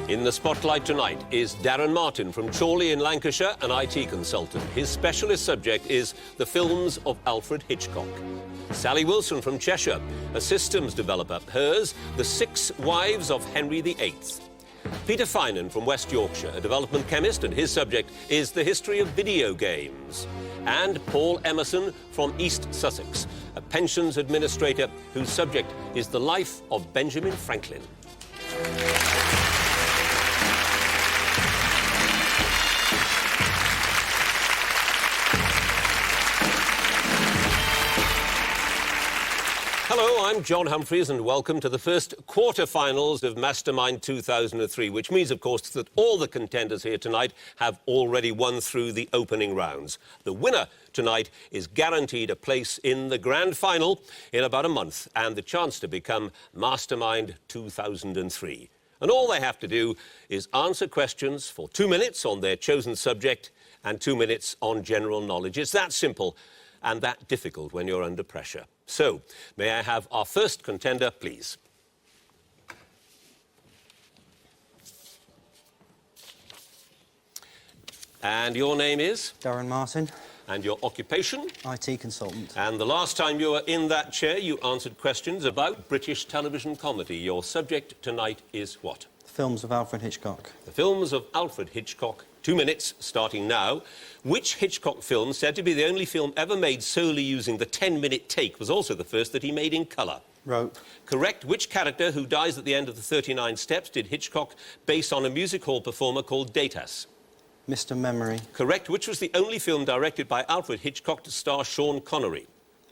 In the spotlight tonight is Darren Martin from Chorley in Lancashire, an IT consultant. His specialist subject is the films of Alfred Hitchcock. Sally Wilson from Cheshire, a systems developer. Hers, The Six Wives of Henry VIII. Peter Finan from West Yorkshire, a development chemist, and his subject is the history of video games. And Paul Emerson from East Sussex, a pensions administrator whose subject is the life of Benjamin Franklin. Hello, I'm John Humphreys and welcome to the first quarter-finals of Mastermind 2003, which means, of course, that all the contenders here tonight have already won through the opening rounds. The winner tonight is guaranteed a place in the grand final in about a month and the chance to become Mastermind 2003. And all they have to do is answer questions for 2 minutes on their chosen subject and 2 minutes on general knowledge. It's that simple and that difficult when you're under pressure. So, may I have our first contender, please? And your name is? Darren Martin. And your occupation? IT consultant. And the last time you were in that chair, you answered questions about British television comedy. Your subject tonight is what? The films of Alfred Hitchcock. The films of Alfred Hitchcock. 2 minutes, starting now. Which Hitchcock film, said to be the only film ever made solely using the 10-minute take, was also the first that he made in colour? Rope. Correct. Which character who dies at the end of the 39 Steps did Hitchcock base on a music hall performer called Datas? Mr. Memory. Correct. Which was the only film directed by Alfred Hitchcock to star Sean Connery?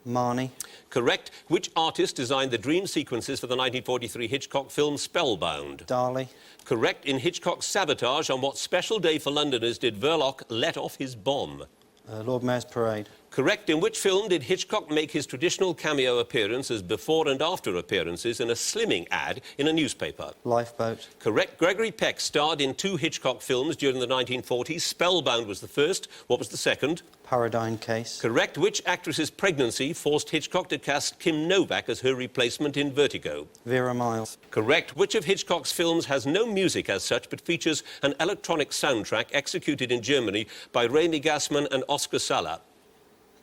Marnie. Correct. Which artist designed the dream sequences for the 1943 Hitchcock film Spellbound? Dali. Correct. In Hitchcock's Sabotage, on what special day for Londoners did Verloc let off his bomb? Lord Mayor's Parade. Correct. In which film did Hitchcock make his traditional cameo appearance as before and after appearances in a slimming ad in a newspaper? Lifeboat. Correct. Gregory Peck starred in 2 Hitchcock films during the 1940s. Spellbound was the first. What was the second? Paradigm Case. Correct. Which actress's pregnancy forced Hitchcock to cast Kim Novak as her replacement in Vertigo? Vera Miles. Correct. Which of Hitchcock's films has no music as such, but features an electronic soundtrack executed in Germany by Remy Gassman and Oscar Sala?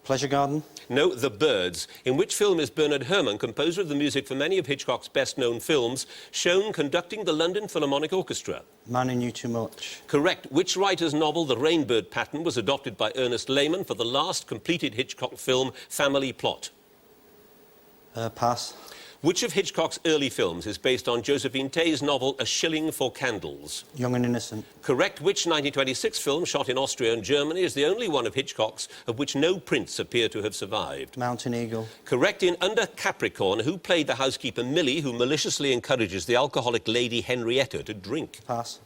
Pleasure Garden. No, The Birds. In which film is Bernard Herrmann, composer of the music for many of Hitchcock's best-known films, shown conducting the London Philharmonic Orchestra? Man Who Knew Too Much. Correct. Which writer's novel, The Rainbird Pattern, was adopted by Ernest Lehman for the last completed Hitchcock film, Family Plot? Pass. Which of Hitchcock's early films is based on Josephine Tey's novel A Shilling for Candles? Young and Innocent. Correct. Which 1926 film, shot in Austria and Germany, is the only one of Hitchcock's of which no prints appear to have survived? Mountain Eagle. Correct. In Under Capricorn, who played the housekeeper Millie, who maliciously encourages the alcoholic lady Henrietta to drink? Pass.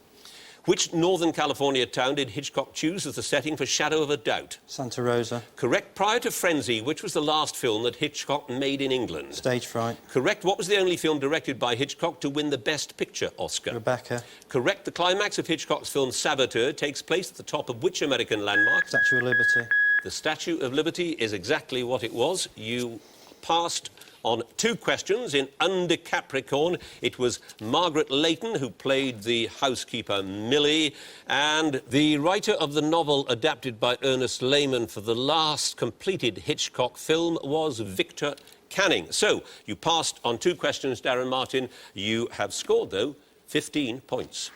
Which Northern California town did Hitchcock choose as the setting for Shadow of a Doubt? Santa Rosa. Correct. Prior to Frenzy, which was the last film that Hitchcock made in England? Stage Fright. Correct. What was the only film directed by Hitchcock to win the Best Picture Oscar? Rebecca. Correct. The climax of Hitchcock's film Saboteur takes place at the top of which American landmark? Statue of Liberty. The Statue of Liberty is exactly what it was. You passed on 2 questions. In Under Capricorn, it was Margaret Leighton who played the housekeeper Millie, and the writer of the novel adapted by Ernest Lehman for the last completed Hitchcock film was Victor Canning. So, you passed on 2 questions, Darren Martin. You have scored, though, 15 points.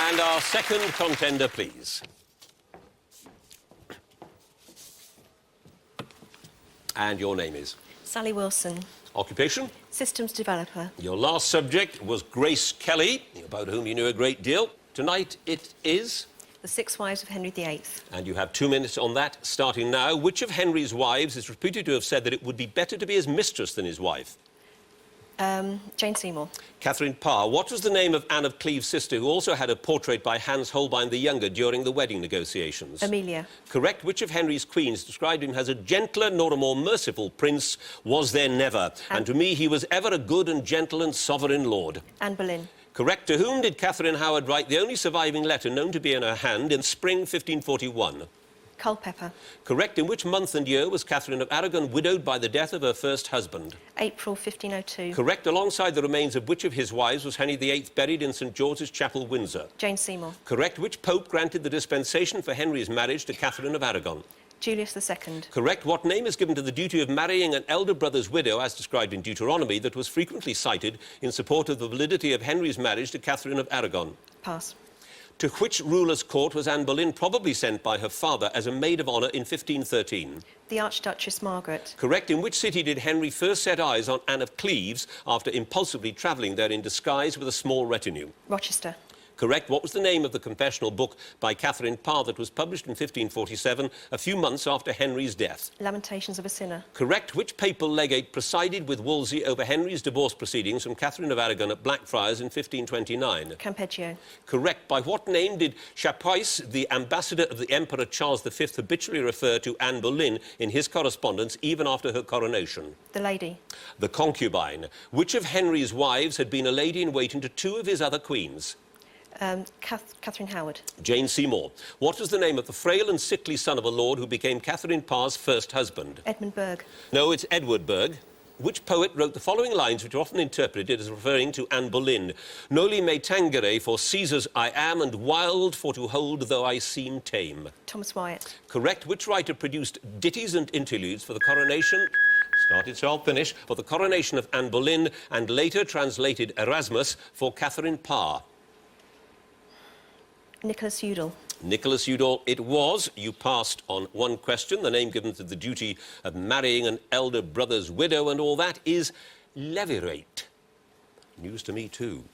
And our second contender, please. And your name is? Sally Wilson. Occupation? Systems developer. Your last subject was Grace Kelly, about whom you knew a great deal. Tonight it is? The Six Wives of Henry VIII. And you have 2 minutes on that, starting now. Which of Henry's wives is reputed to have said that it would be better to be his mistress than his wife? Jane Seymour. Catherine Parr. What was the name of Anne of Cleves' sister, who also had a portrait by Hans Holbein the Younger during the wedding negotiations? Amelia. Correct. Which of Henry's queens described him as a gentler nor a more merciful prince was there never? And to me he was ever a good and gentle and sovereign lord. Anne Boleyn. Correct. To whom did Catherine Howard write the only surviving letter known to be in her hand in spring 1541? Culpeper. Correct. In which month and year was Catherine of Aragon widowed by the death of her first husband? April 1502. Correct. Alongside the remains of which of his wives was Henry VIII buried in St George's Chapel, Windsor? Jane Seymour. Correct. Which pope granted the dispensation for Henry's marriage to Catherine of Aragon? Julius II. Correct. What name is given to the duty of marrying an elder brother's widow, as described in Deuteronomy, that was frequently cited in support of the validity of Henry's marriage to Catherine of Aragon? Pass. To which ruler's court was Anne Boleyn probably sent by her father as a maid of honour in 1513? The Archduchess Margaret. Correct. In which city did Henry first set eyes on Anne of Cleves after impulsively travelling there in disguise with a small retinue? Rochester. Correct. What was the name of the confessional book by Catherine Parr that was published in 1547, a few months after Henry's death? Lamentations of a Sinner. Correct. Which papal legate presided with Wolsey over Henry's divorce proceedings from Catherine of Aragon at Blackfriars in 1529? Campeggio. Correct. By what name did Chapuis, the ambassador of the Emperor Charles V, habitually refer to Anne Boleyn in his correspondence even after her coronation? The Lady. The concubine. Which of Henry's wives had been a lady-in-waiting to two of his other queens? Catherine Howard. Jane Seymour. What was the name of the frail and sickly son of a lord who became Catherine Parr's first husband? Edmund Burke. No, it's Edward Berg. Which poet wrote the following lines, which are often interpreted as referring to Anne Boleyn? Noli me tangere, for Caesar's I am, and wild for to hold though I seem tame. Thomas Wyatt. Correct. Which writer produced ditties and interludes for the coronation... Started, so I'll finish. For the coronation of Anne Boleyn, and later translated Erasmus for Catherine Parr? Nicholas Udall. Nicholas Udall it was. You passed on one question. The name given to the duty of marrying an elder brother's widow and all that is levirate. News to me too.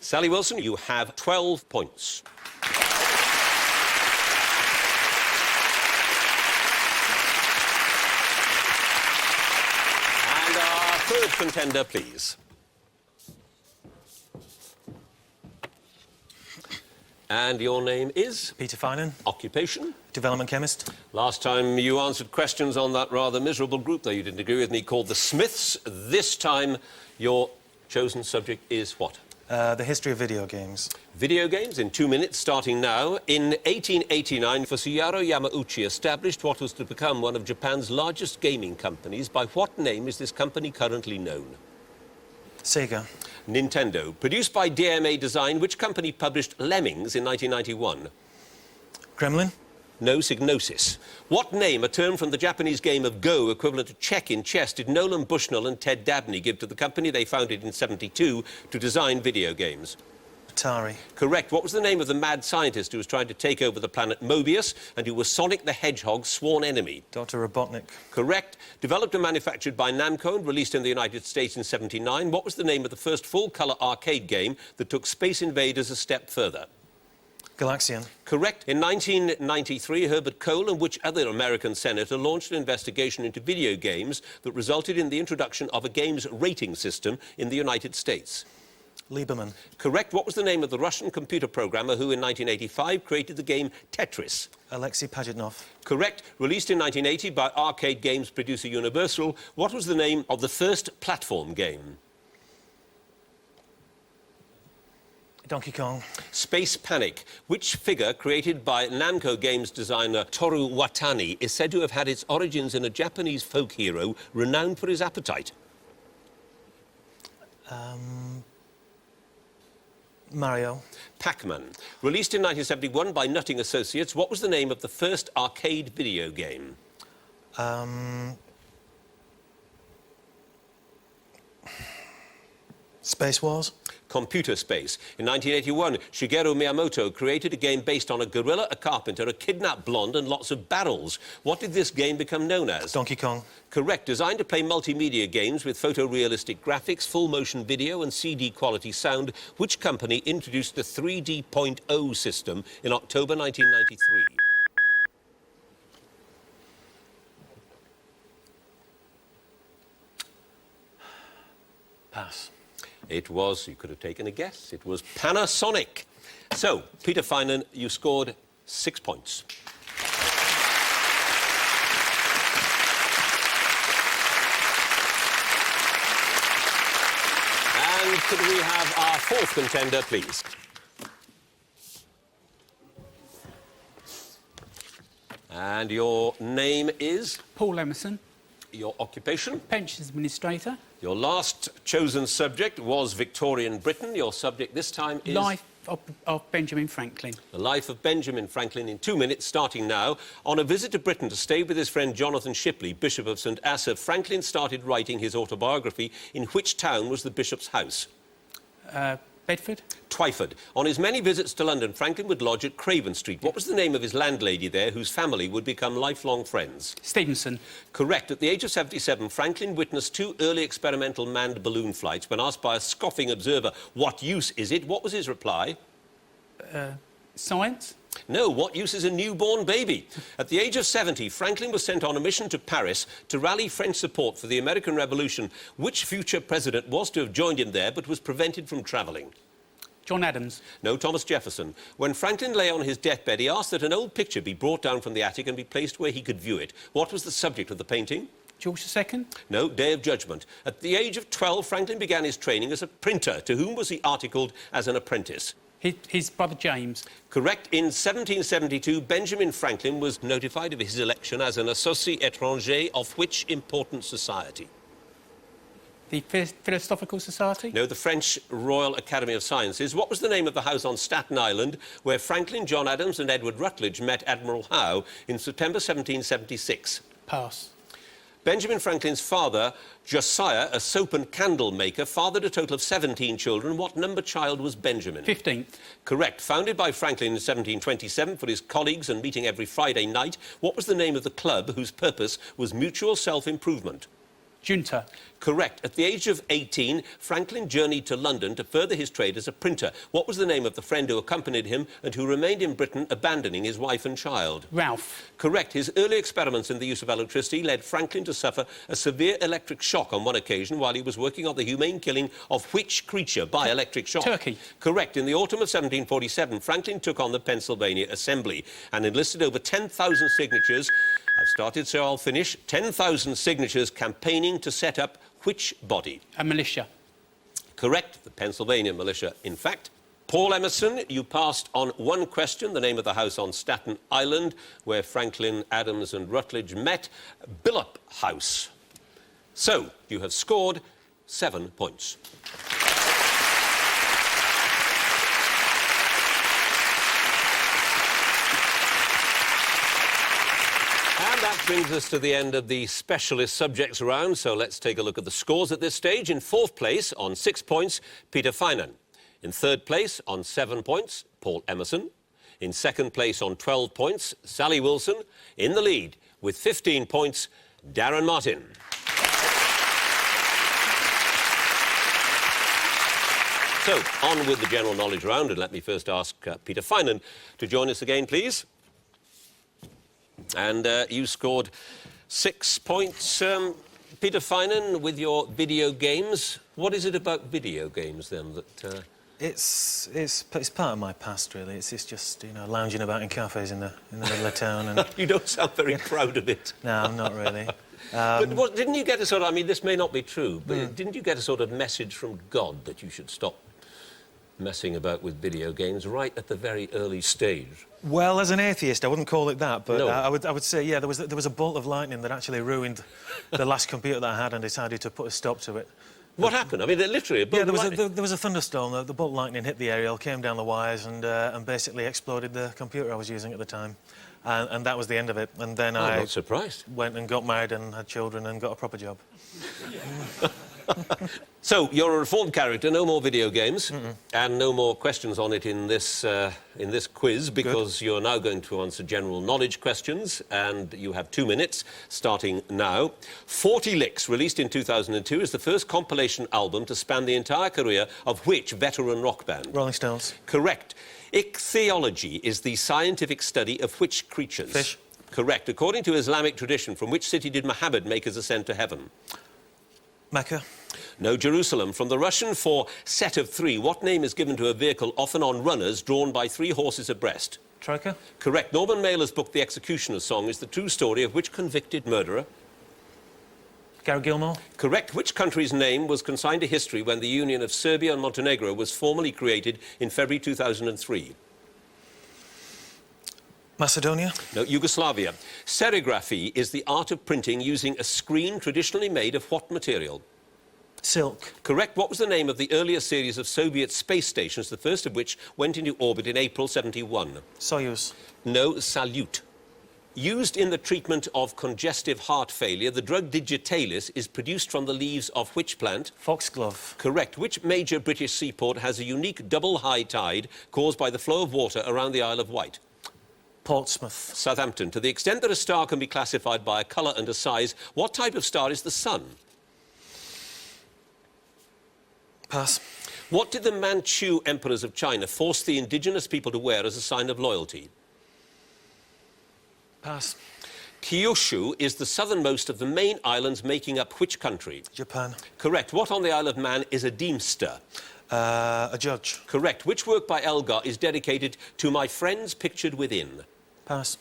Sally Wilson, you have 12 points. And our third contender, please. And your name is? Peter Finan. Occupation? Development chemist. Last time you answered questions on that rather miserable group, though you didn't agree with me, called the Smiths. This time your chosen subject is what? The history of video games. Video games in 2 minutes, starting now. In 1889, Fusuyaro Yamauchi established what was to become one of Japan's largest gaming companies. By what name is this company currently known? Sega. Nintendo. Produced by DMA Design, which company published Lemmings in 1991? Gremlin. No, Signosis. What name, a term from the Japanese game of Go, equivalent to check in chess, did Nolan Bushnell and Ted Dabney give to the company they founded in '72 to design video games? Atari. Correct. What was the name of the mad scientist who was trying to take over the planet Mobius and who was Sonic the Hedgehog's sworn enemy? Dr. Robotnik. Correct. Developed and manufactured by Namco and released in the United States in '79, what was the name of the first full-colour arcade game that took Space Invaders a step further? Galaxian. Correct. In 1993, Herbert Kohl and which other American senator launched an investigation into video games that resulted in the introduction of a games rating system in the United States? Lieberman. Correct. What was the name of the Russian computer programmer who in 1985 created the game Tetris? Alexei Pajitnov. Correct. Released in 1980 by arcade games producer Universal, what was the name of the first platform game? Donkey Kong. Space Panic. Which figure created by Namco Games designer Toru Watani is said to have had its origins in a Japanese folk hero renowned for his appetite? Mario. Pac-Man. Released in 1971 by Nutting Associates, what was the name of the first arcade video game? Space Wars. Computer Space. In 1981, Shigeru Miyamoto created a game based on a gorilla, a carpenter, a kidnapped blonde and lots of barrels. What did this game become known as? Donkey Kong. Correct. Designed to play multimedia games with photorealistic graphics, full motion video and CD quality sound, which company introduced the 3D.0 system in October 1993? Pass. It was, you could have taken a guess, it was Panasonic. So, Peter Finan, you scored 6 points. And could we have our fourth contender, please? And your name is? Paul Emerson, Your occupation? Pensions Administrator. Your last chosen subject was Victorian Britain. Your subject this time is? Life of Benjamin Franklin. The life of Benjamin Franklin in 2 minutes, starting now. On a visit to Britain to stay with his friend Jonathan Shipley, Bishop of St Asaph, Franklin started writing his autobiography. In which town was the bishop's house? Bedford. Twyford. On his many visits to London, Franklin would lodge at Craven Street. What was the name of his landlady there, whose family would become lifelong friends? Stevenson. Correct. At the age of 77, Franklin witnessed 2 early experimental manned balloon flights. When asked by a scoffing observer, what use is it? What was his reply? Science. No, what use is a newborn baby? At the age of 70, Franklin was sent on a mission to Paris to rally French support for the American Revolution. Which future president was to have joined him there but was prevented from travelling? John Adams. No, Thomas Jefferson. When Franklin lay on his deathbed, he asked that an old picture be brought down from the attic and be placed where he could view it. What was the subject of the painting? George II. No, Day of Judgment. At the age of 12, Franklin began his training as a printer. To whom was he articled as an apprentice? His brother James. Correct. In 1772, Benjamin Franklin was notified of his election as an associé étranger of which important society? The Philosophical Society. No, the French Royal Academy of Sciences. What was the name of the house on Staten Island where Franklin, John Adams and Edward Rutledge met Admiral Howe in September 1776? Pass. Benjamin Franklin's father, Josiah, a soap and candle maker, fathered a total of 17 children. What number child was Benjamin? 15th. Correct. Founded by Franklin in 1727 for his colleagues and meeting every Friday night, what was the name of the club whose purpose was mutual self-improvement? Junta. Correct. At the age of 18, Franklin journeyed to London to further his trade as a printer. What was the name of the friend who accompanied him and who remained in Britain, abandoning his wife and child? Ralph. Correct. His early experiments in the use of electricity led Franklin to suffer a severe electric shock on one occasion while he was working on the humane killing of which creature by electric shock? Turkey. Correct. In the autumn of 1747, Franklin took on the Pennsylvania Assembly and enlisted over 10,000 signatures. I've started, so I'll finish. 10,000 signatures campaigning to set up which body? A militia. Correct. The Pennsylvania Militia, in fact. Paul Emerson, you passed on one question, the name of the house on Staten Island, where Franklin, Adams and Rutledge met, Billop House. So, you have scored 7 points. And that brings us to the end of the specialist subjects round, so let's take a look at the scores at this stage. In 4th place, on 6 points, Peter Finan. In 3rd place, on 7 points, Paul Emerson. In 2nd place, on 12 points, Sally Wilson. In the lead, with 15 points, Darren Martin. So, on with the general knowledge round, and let me first ask Peter Finan to join us again, please. And you scored 6 points. Peter Finan, with your video games, what is it about video games, then, that... It's part of my past, really. It's just, you know, lounging about in cafes in the middle of town and... You don't sound very proud of it. No, not really. But didn't you get a sort of... I mean, this may not be true, but didn't you get a sort of message from God that you should stop messing about with video games right at the very early stage? Well, as an atheist, I wouldn't call it that, but No. I would say, yeah, there was a bolt of lightning that actually ruined the last computer that I had and decided to put a stop to it. What happened? I mean, literally... Yeah, there was a thunderstorm. The bolt lightning hit the aerial, came down the wires and basically exploded the computer I was using at the time. And that was the end of it. And then I'm I not surprised. went and got married and had children and got a proper job. So, you're a reformed character, no more video games, and no more questions on it in this quiz, because you're now going to answer general knowledge questions, and you have 2 minutes, starting now. 40 Licks, released in 2002, is the first compilation album to span the entire career of which veteran rock band? Rolling Stones. Correct. Ichthyology is the scientific study of which creatures? Fish. Correct. According to Islamic tradition, from which city did Muhammad make his ascent to heaven? Mecca. No, Jerusalem. From the Russian for set of 3, what name is given to a vehicle often on runners drawn by 3 horses abreast? Troika. Correct. Norman Mailer's book, The Executioner's Song, is the true story of which convicted murderer? Gary Gilmore. Correct. Which country's name was consigned to history when the union of Serbia and Montenegro was formally created in February 2003? Macedonia. No, Yugoslavia. Serigraphy is the art of printing using a screen traditionally made of what material? Silk. Correct. What was the name of the earlier series of Soviet space stations, the first of which went into orbit in April 71? Soyuz. No, Salyut. Used in the treatment of congestive heart failure, the drug digitalis is produced from the leaves of which plant? Foxglove. Correct. Which major British seaport has a unique double high tide caused by the flow of water around the Isle of Wight? Portsmouth. Southampton. To the extent that a star can be classified by a colour and a size, what type of star is the Sun? Pass. What did the Manchu emperors of China force the indigenous people to wear as a sign of loyalty? Pass. Kyushu is the southernmost of the main islands making up which country? Japan. Correct. What on the Isle of Man is a deemster? A judge. Correct. Which work by Elgar is dedicated to my friends pictured within? Pass.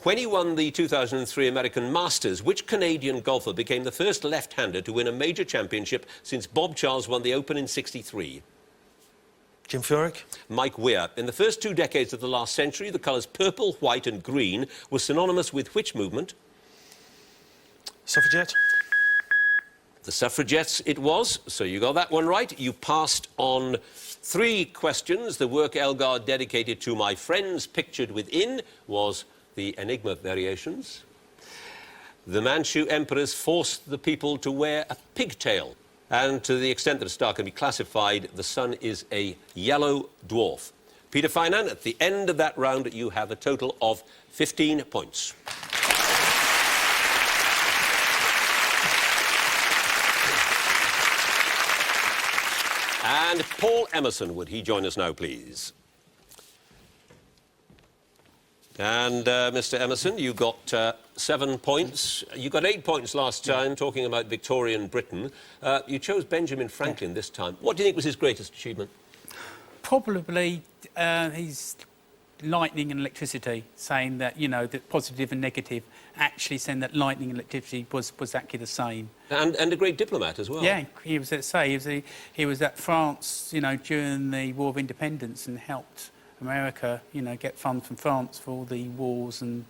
When he won the 2003 American Masters, which Canadian golfer became the first left-hander to win a major championship since Bob Charles won the Open in '63? Jim Furyk. Mike Weir. In the first 2 decades of the last century, the colours purple, white and green were synonymous with which movement? Suffragette. The suffragettes it was, so you got that one right. You passed on 3 questions. The work Elgar dedicated to my friends pictured within was the Enigma Variations. The Manchu emperors forced the people to wear a pigtail. And to the extent that a star can be classified, the Sun is a yellow dwarf. Peter Finan, at the end of that round, you have a total of 15 points. And Paul Emerson, would he join us now, please? And, Mr. Emerson, you got 7 points. You got 8 points last time, talking about Victorian Britain. You chose Benjamin Franklin this time. What do you think was his greatest achievement? Probably his lightning and electricity, saying that, you know, that positive and negative, actually saying that lightning and electricity was actually the same. And a great diplomat as well. Yeah, he was at France, you know, during the War of Independence and helped America, you know, get funds from France for all the wars and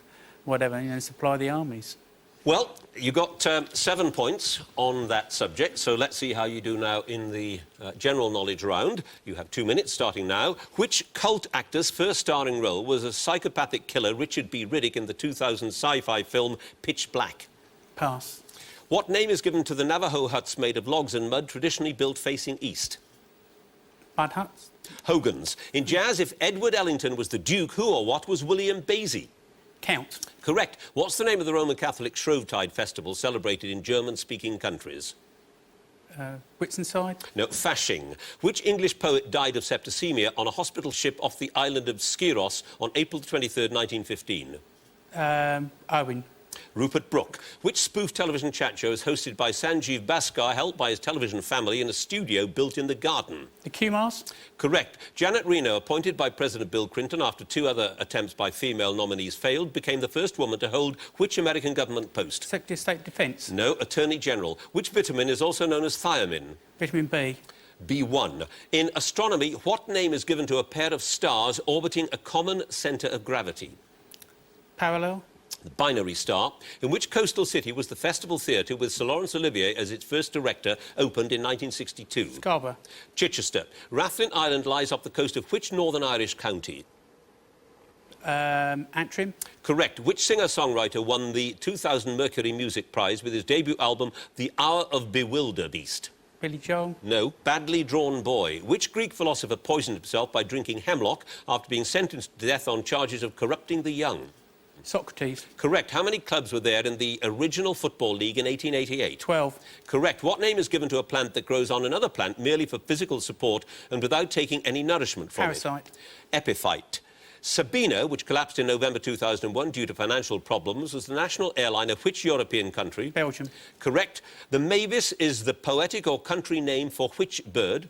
whatever, you know, supply the armies. Well, you got 7 points on that subject, so let's see how you do now in the general knowledge round. You have 2 minutes starting now. Which cult actor's first starring role was a psychopathic killer Richard B. Riddick in the 2000 sci-fi film Pitch Black? Pass. What name is given to the Navajo huts made of logs and mud traditionally built facing east? Bud Huts. Hogans. In jazz, if Edward Ellington was the Duke, who or what was William Basie? Count. Correct. What's the name of the Roman Catholic Shrovetide festival celebrated in German-speaking countries? Whitsuntide. No, Fasching. Which English poet died of septicemia on a hospital ship off the island of Skyros on April 23rd, 1915? Owen. Rupert Brooke. Which spoof television chat show is hosted by Sanjeev Bhaskar, helped by his television family in a studio built in the garden? The Q-Mast. Correct. Janet Reno, appointed by President Bill Clinton after 2 other attempts by female nominees failed, became the first woman to hold which American government post? Secretary of State Defence. No, Attorney General. Which vitamin is also known as thiamine? Vitamin B. B1. In astronomy, what name is given to a pair of stars orbiting a common centre of gravity? Parallel. The binary star. In which coastal city was the Festival Theatre with Sir Laurence Olivier as its first director opened in 1962? Scarborough. Chichester. Rathlin Island lies off the coast of which Northern Irish county? Antrim. Correct. Which singer-songwriter won the 2000 Mercury Music Prize with his debut album The Hour of Bewilderbeast? Billy Joel. No. Badly Drawn Boy. Which Greek philosopher poisoned himself by drinking hemlock after being sentenced to death on charges of corrupting the young? Socrates. Correct. How many clubs were there in the original Football League in 1888? 12. Correct. What name is given to a plant that grows on another plant merely for physical support and without taking any nourishment from Parasite. it? Epiphyte. Sabina, which collapsed in November 2001 due to financial problems, was the national airline of which European country? Belgium. Correct. The mavis is the poetic or country name for which bird?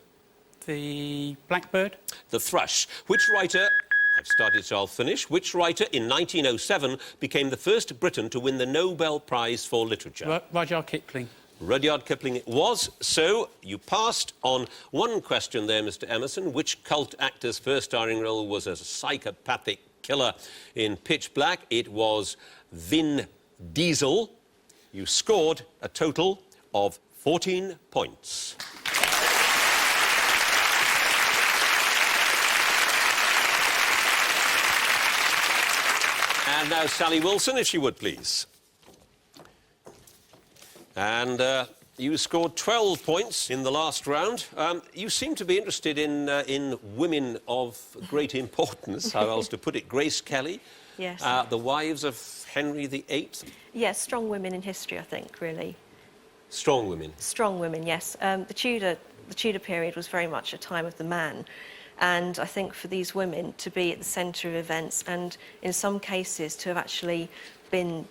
The blackbird. The thrush. Which writer... I've started, so I'll finish. Which writer in 1907 became the first Briton to win the Nobel Prize for Literature? Rudyard Kipling. Rudyard Kipling it was. So you passed on 1 question there, Mr. Emerson. Which cult actor's first starring role was a psychopathic killer in Pitch Black. It was Vin Diesel. You scored a total of 14 points. And now Sally Wilson, if she would, please. And you scored 12 points in the last round. You seem to be interested in women of great importance, how else to put it. Grace Kelly, Yes. the wives of Henry VIII. Yes, strong women in history, I think, really. Strong women. Strong women, yes. The Tudor period was very much a time of the man. And I think for these women to be at the centre of events and in some cases to have actually been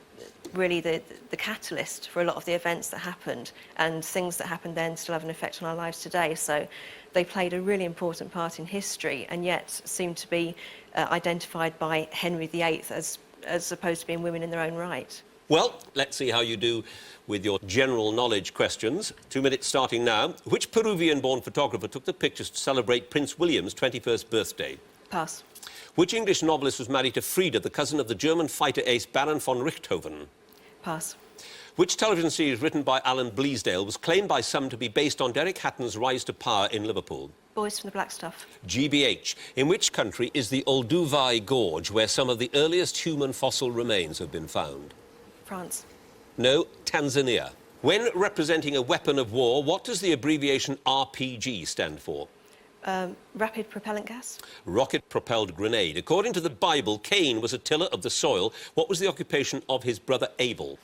really the catalyst for a lot of the events that happened, and things that happened then still have an effect on our lives today. So they played a really important part in history and yet seem to be identified by Henry VIII as opposed to being women in their own right. Well, let's see how you do with your general knowledge questions. 2 minutes starting now. Which Peruvian-born photographer took the pictures to celebrate Prince William's 21st birthday? Pass. Which English novelist was married to Frida, the cousin of the German fighter ace Baron von Richthofen? Pass. Which television series written by Alan Bleasdale was claimed by some to be based on Derek Hatton's rise to power in Liverpool? Boys from the Black Stuff. GBH. In which country is the Olduvai Gorge, where some of the earliest human fossil remains have been found? France. No, Tanzania. When representing a weapon of war, what does the abbreviation RPG stand for? Rapid propellant gas. Rocket-propelled grenade. According to the Bible, Cain was a tiller of the soil. What was the occupation of his brother Abel?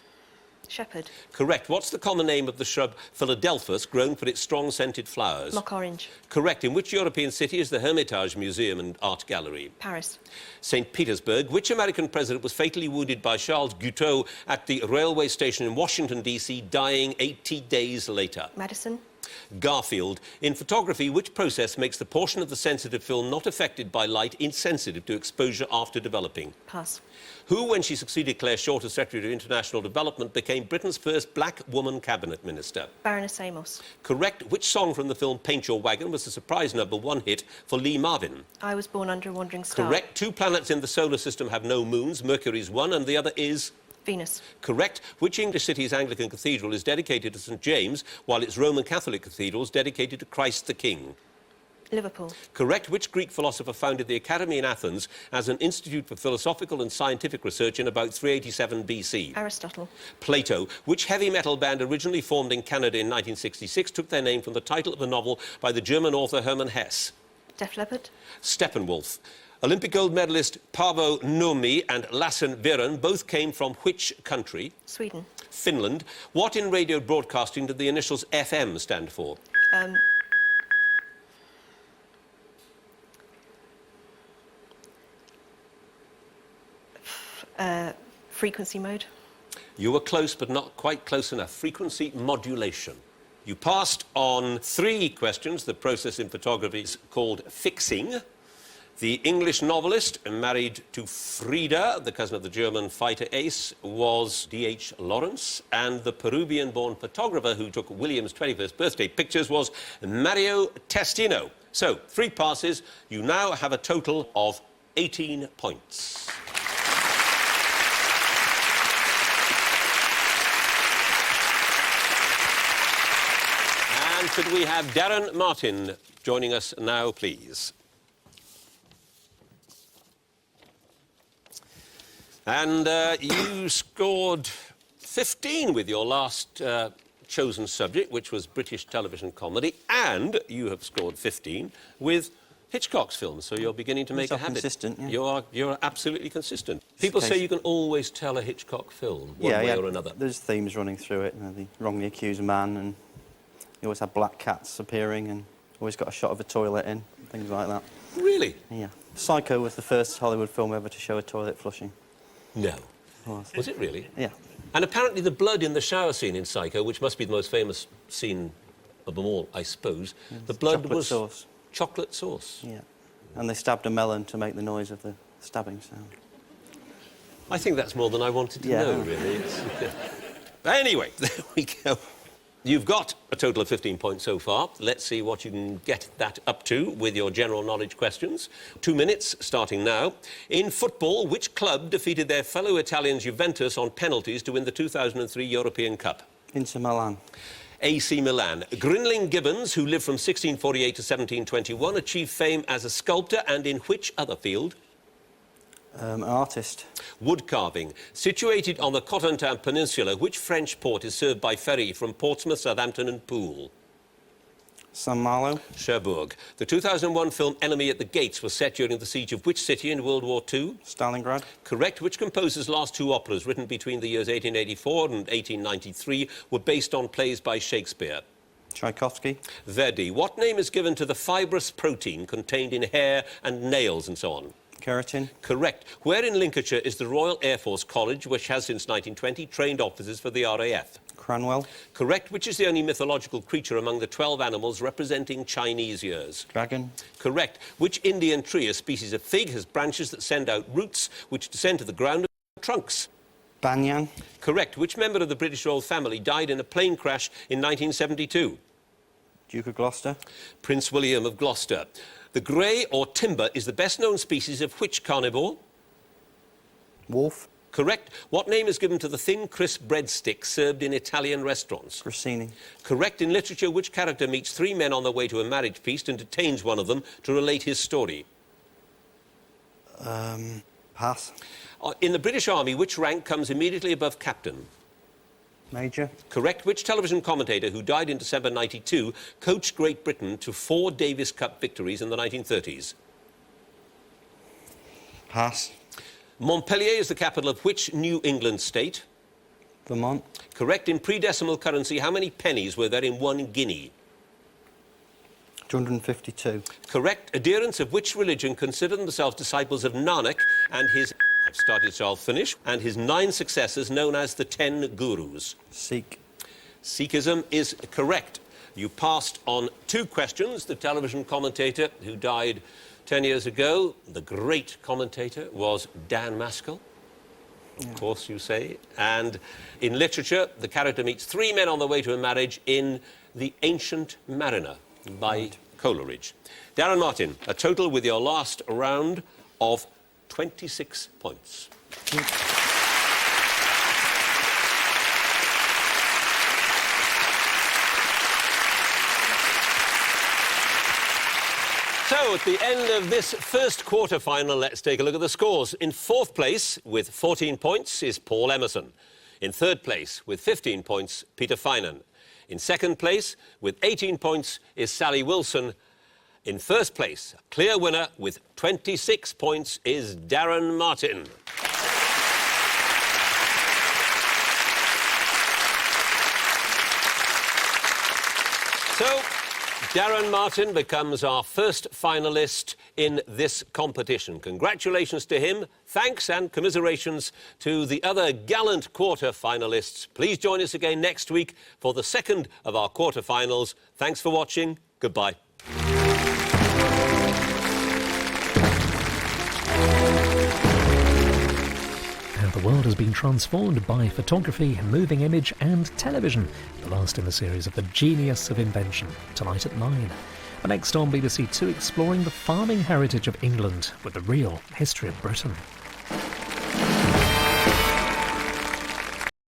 Shepherd. Correct. What's the common name of the shrub Philadelphus, grown for its strong scented flowers? Mock orange. Correct. In which European city is the Hermitage Museum and Art Gallery? Paris. St. Petersburg. Which American president was fatally wounded by Charles Guiteau at the railway station in Washington, D.C., dying 80 days later? Madison. Garfield. In photography, which process makes the portion of the sensitive film not affected by light insensitive to exposure after developing? Pass. Who, when she succeeded Claire Short as Secretary of International Development, became Britain's first black woman cabinet minister? Baroness Amos. Correct. Which song from the film Paint Your Wagon was the surprise #1 hit for Lee Marvin? I Was Born Under a Wandering Star. Correct. 2 planets in the solar system have no moons. Mercury's one and the other is... Venus. Correct. Which English city's Anglican cathedral is dedicated to St James, while its Roman Catholic cathedral is dedicated to Christ the King? Liverpool. Correct. Which Greek philosopher founded the Academy in Athens as an institute for philosophical and scientific research in about 387 BC? Aristotle. Plato. Which heavy metal band originally formed in Canada in 1966 took their name from the title of a novel by the German author Hermann Hesse? Def Leppard. Steppenwolf. Olympic gold medalist Paavo Nurmi and Lassen Viren both came from which country? Sweden. Finland. What in radio broadcasting did the initials FM stand for? Frequency mode. You were close, but not quite close enough. Frequency modulation. You passed on 3 questions. The process in photography is called fixing. The English novelist married to Frida, the cousin of the German fighter ace, was D.H. Lawrence, and the Peruvian-born photographer who took William's 21st birthday pictures was Mario Testino. So, 3 passes. You now have a total of 18 points. And could we have Darren Martin joining us now, please? And you scored 15 with your last chosen subject, which was British television comedy, and you have scored 15 with Hitchcock's films, so you're beginning to make a habit. Consistent, yeah. You're absolutely consistent. People say you can always tell a Hitchcock film, one way or another. There's themes running through it, you know, the wrongly accused man, and you always have black cats appearing, and always got a shot of a toilet in, things like that. Really? Yeah. Psycho was the first Hollywood film ever to show a toilet flushing. No. Was it really? Yeah. And apparently the blood in the shower scene in Psycho, which must be the most famous scene of them all, I suppose, the blood chocolate was... sauce. Chocolate sauce? Yeah. And they stabbed a melon to make the noise of the stabbing sound. I think that's more than I wanted to know, really. Anyway, there we go. You've got a total of 15 points so far. Let's see what you can get that up to with your general knowledge questions. 2 minutes starting now. In football, which club defeated their fellow Italians Juventus on penalties to win the 2003 European Cup? Inter Milan. AC Milan. Grinling Gibbons, who lived from 1648 to 1721, achieved fame as a sculptor and in which other field? An artist. Wood carving. Situated on the Cotentin Peninsula, which French port is served by ferry from Portsmouth, Southampton and Poole? St Malo. Cherbourg. The 2001 film Enemy at the Gates was set during the siege of which city in World War II? Stalingrad. Correct. Which composer's last two operas, written between the years 1884 and 1893, were based on plays by Shakespeare? Tchaikovsky. Verdi. What name is given to the fibrous protein contained in hair and nails and so on? Keratin. Correct. Where in Lincolnshire is the Royal Air Force College, which has since 1920 trained officers for the RAF? Cranwell. Correct. Which is the only mythological creature among the 12 animals representing Chinese years? Dragon. Correct. Which Indian tree, a species of fig, has branches that send out roots which descend to the ground and trunks? Banyan. Correct. Which member of the British royal family died in a plane crash in 1972? Duke of Gloucester. Prince William of Gloucester. The grey or timber is the best-known species of which carnivore? Wolf. Correct. What name is given to the thin, crisp breadstick served in Italian restaurants? Grissini. Correct. In literature, which character meets three men on their way to a marriage feast and detains one of them to relate his story? Pass. In the British Army, which rank comes immediately above captain? Major. Correct. Which television commentator who died in December 92 coached Great Britain to 4 Davis Cup victories in the 1930s? Pass. Montpellier is the capital of which New England state? Vermont. Correct. In pre-decimal currency, how many pennies were there in 1 guinea? 252. Correct. Adherents of which religion consider themselves disciples of Nanak and his... I've started, so I'll finish. And his 9 successors, known as the 10 Gurus. Sikh. Sikhism is correct. You passed on 2 questions. The television commentator who died 10 years ago, the great commentator, was Dan Maskell. Of course, you say. And in literature, the character meets 3 men on the way to a marriage in The Ancient Mariner by Coleridge. Darren Martin, a total with your last round of 26 points. So, at the end of this first quarter-final, let's take a look at the scores. In 4th place, with 14 points, is Paul Emerson. In 3rd place, with 15 points, Peter Finan. In 2nd place, with 18 points, is Sally Wilson. In 1st place, a clear winner with 26 points, is Darren Martin. So, Darren Martin becomes our first finalist in this competition. Congratulations to him. Thanks and commiserations to the other gallant quarter-finalists. Please join us again next week for the second of our quarter-finals. Thanks for watching. Goodbye. The world has been transformed by photography, moving image and television, the last in the series of The Genius of Invention, tonight at 9. But next on BBC 2, exploring the farming heritage of England with the real history of Britain.